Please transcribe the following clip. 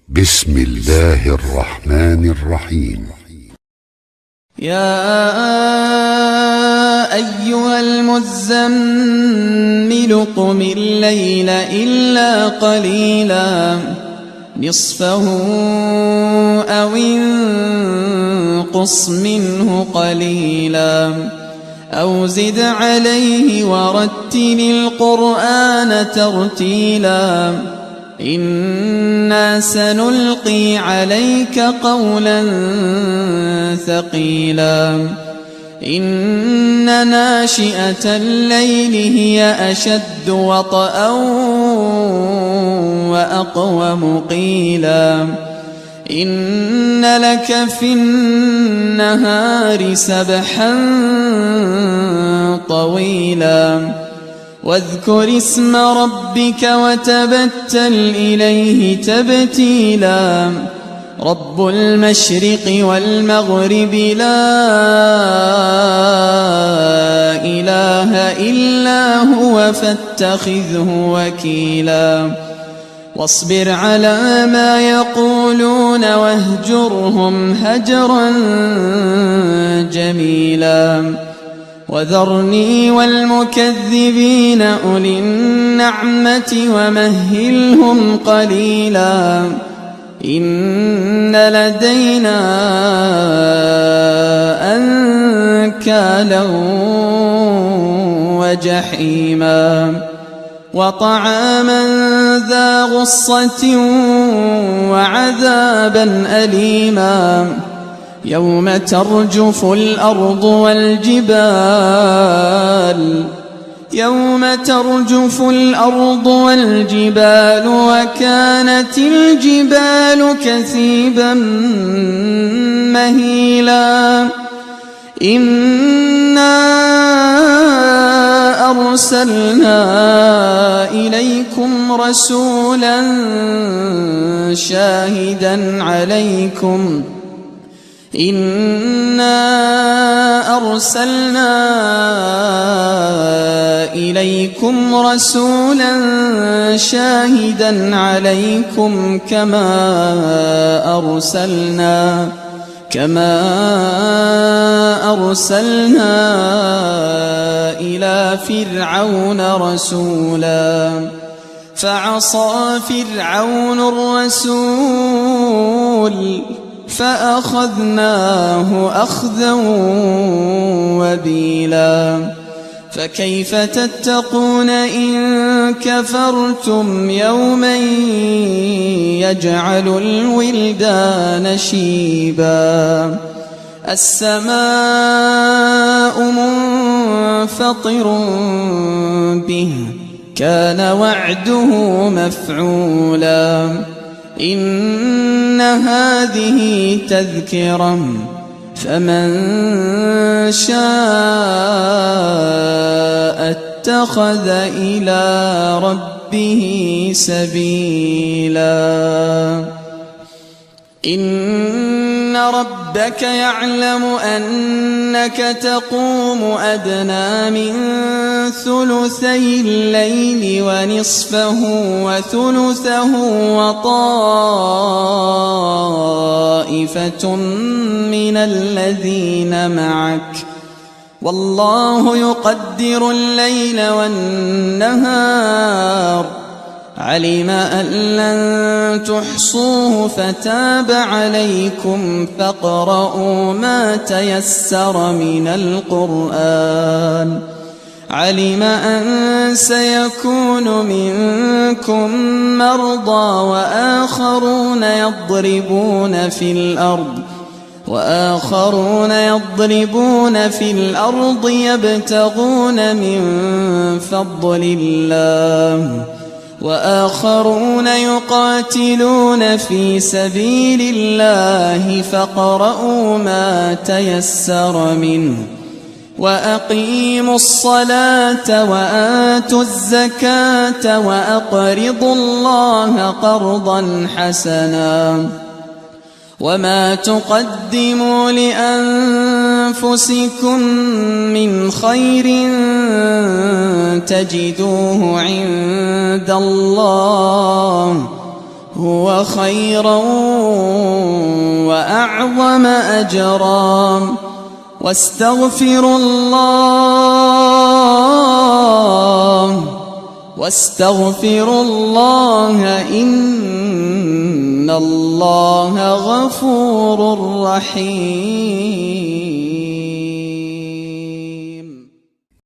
بسم الله الرحمن الرحيم. يا أيها المزمل قم الليل إلا قليلا نصفه أو انقص منه قليلا أو زد عليه ورتل القرآن ترتيلا إنا سنلقي عليك قولا ثقيلا إن ناشئة الليل هي أشد وطئا وأقوم قيلا إن لك في النهار سبحا طويلا واذكر اسم ربك وتبتل إليه تبتيلا رب المشرق والمغرب لا إله إلا هو فاتخذه وكيلا واصبر على ما يقولون واهجرهم هجرا جميلا وذرني والمكذبين أولي النعمة ومهلهم قليلا إن لدينا أنكالا وجحيما وطعاما ذا غصة وعذابا أليما يوم ترجف الأرض والجبال وكانت الجبال كثيبا مهيلا إنا أرسلنا إليكم رسولا شاهدا عليكم كما أرسلنا إلى فرعون رسولا فعصى فرعون الرسول فأخذناه أخذا وبيلا فكيف تتقون إن كفرتم يوما يجعل الولدان شيبا السماء منفطر به كان وعده مفعولا إن هذه تذكرة فمن شاء اتخذ إلى ربه سبيلا إن ربك يعلم أنك تقوم أدنى من ثلثي الليل ونصفه وثلثه وطائفة من الذين معك والله يقدر الليل والنهار علم أن لن تحصوه فتاب عليكم فاقرؤوا ما تيسر من القرآن علم أن سيكون منكم مرضى وآخرون يضربون في الأرض يبتغون من فضل الله وآخرون يقاتلون في سبيل الله فاقرؤوا ما تيسر منه وأقيموا الصلاة وآتوا الزكاة وأقرضوا الله قرضا حسنا وما تقدموا لأنفسكم من خير تجدوه عند الله هو خيرا وأعظم أجرا واستغفروا الله إن الله غفور رحيم.